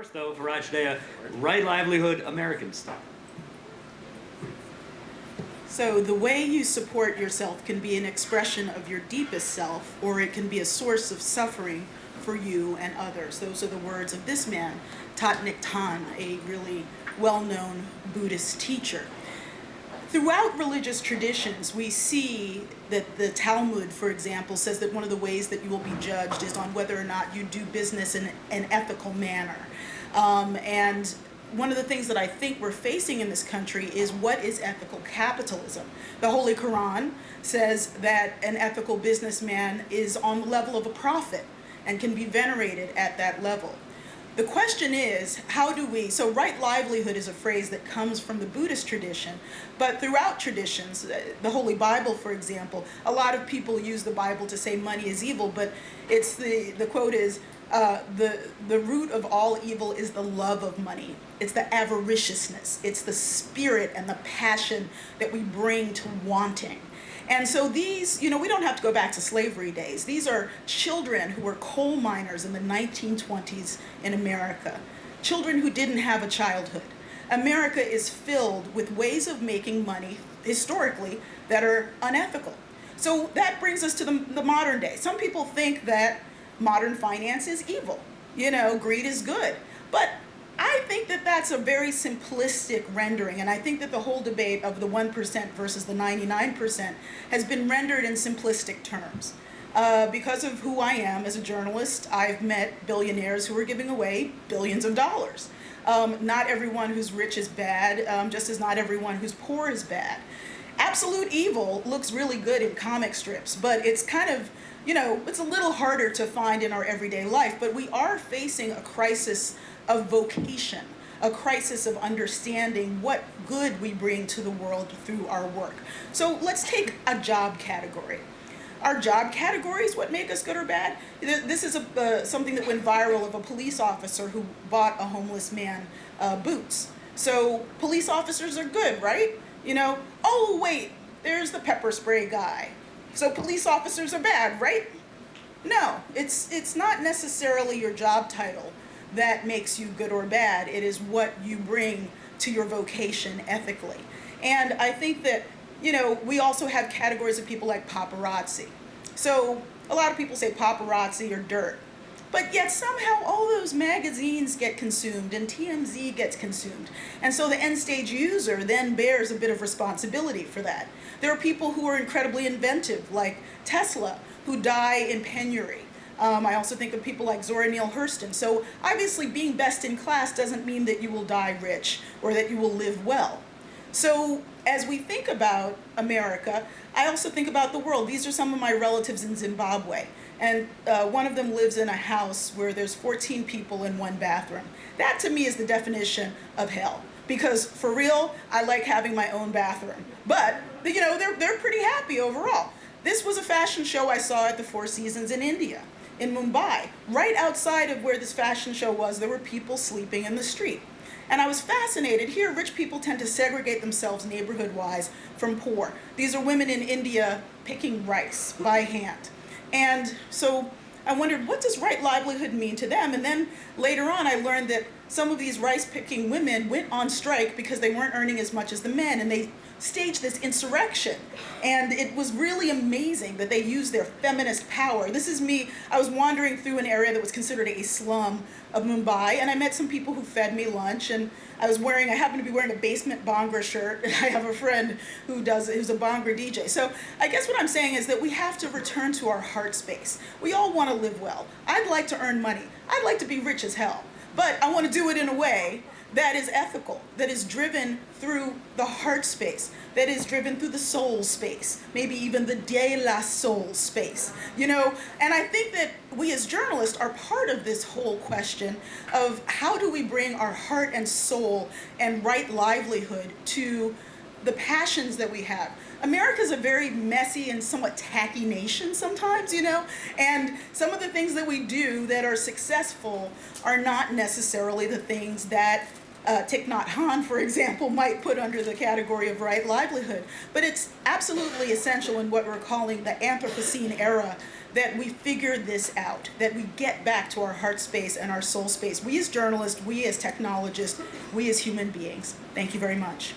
First, though, Farai Chideya, right livelihood, American style. So the way you support yourself can be an expression of your deepest self, or it can be a source of suffering for you and others. Those are the words of this man, Thich Nhat Hanh, a really well-known Buddhist teacher. Throughout religious traditions, we see that the Talmud, for example, says that one of the ways that you will be judged is on whether or not you do business in an ethical manner. And one of the things that I think we're facing in this country is what is ethical capitalism. The Holy Quran says that an ethical businessman is on the level of a prophet and can be venerated at that level. The question is, how do we, so right livelihood is a phrase that comes from the Buddhist tradition, but throughout traditions, the Holy Bible, for example, a lot of people use the Bible to say money is evil, but it's the quote is, the root of all evil is the love of money. It's the avariciousness. It's the spirit and the passion that we bring to wanting. And so these, we don't have to go back to slavery days. These are children who were coal miners in the 1920s in America, children who didn't have a childhood. America is filled with ways of making money, historically, that are unethical. So that brings us to the modern day. Some people think that modern finance is evil. Greed is good. But I think that that's a very simplistic rendering, and I think that the whole debate of the 1% versus the 99% has been rendered in simplistic terms. Because of who I am as a journalist, I've met billionaires who are giving away billions of dollars. Not everyone who's rich is bad, just as not everyone who's poor is bad. Absolute evil looks really good in comic strips, but it's kind of, it's a little harder to find in our everyday life, but we are facing a crisis of vocation, a crisis of understanding what good we bring to the world through our work. So let's take a job category. Our job categories, what make us good or bad? This is something that went viral of a police officer who bought a homeless man boots. So police officers are good, right? Oh wait, there's the pepper spray guy. So police officers are bad, right? No, it's not necessarily your job title that makes you good or bad. It is what you bring to your vocation ethically. And I think that, we also have categories of people like paparazzi. So a lot of people say paparazzi are dirt. But yet somehow all those magazines get consumed and TMZ gets consumed. And so the end stage user then bears a bit of responsibility for that. There are people who are incredibly inventive, like Tesla, who die in penury. I also think of people like Zora Neale Hurston. So obviously being best in class doesn't mean that you will die rich or that you will live well. So as we think about America, I also think about the world. These are some of my relatives in Zimbabwe. And one of them lives in a house where there's 14 people in one bathroom. That to me is the definition of hell. Because for real, I like having my own bathroom. But, they're pretty happy overall. This was a fashion show I saw at the Four Seasons in India, in Mumbai. Right outside of where this fashion show was, there were people sleeping in the street. And I was fascinated. Here, rich people tend to segregate themselves neighborhood-wise from poor. These are women in India picking rice by hand. And so I wondered, what does right livelihood mean to them? And then later on, I learned that some of these rice-picking women went on strike because they weren't earning as much as the men, and they staged this insurrection. And it was really amazing that they used their feminist power. This is me. I was wandering through an area that was considered a slum of Mumbai, and I met some people who fed me lunch, and I happened to be wearing a Basement Bhangra shirt, and I have a friend who's a Bhangra DJ. So I guess what I'm saying is that we have to return to our heart space. We all want to live well. I'd like to earn money. I'd like to be rich as hell. But I want to do it in a way that is ethical, that is driven through the heart space, that is driven through the soul space, maybe even the de la soul space, And I think that we as journalists are part of this whole question of how do we bring our heart and soul and right livelihood to the passions that we have. America's a very messy and somewhat tacky nation sometimes, and some of the things that we do that are successful are not necessarily the things that Thich Nhat Hanh, for example, might put under the category of right livelihood. But it's absolutely essential in what we're calling the Anthropocene era that we figure this out, that we get back to our heart space and our soul space. We as journalists, we as technologists, we as human beings. Thank you very much.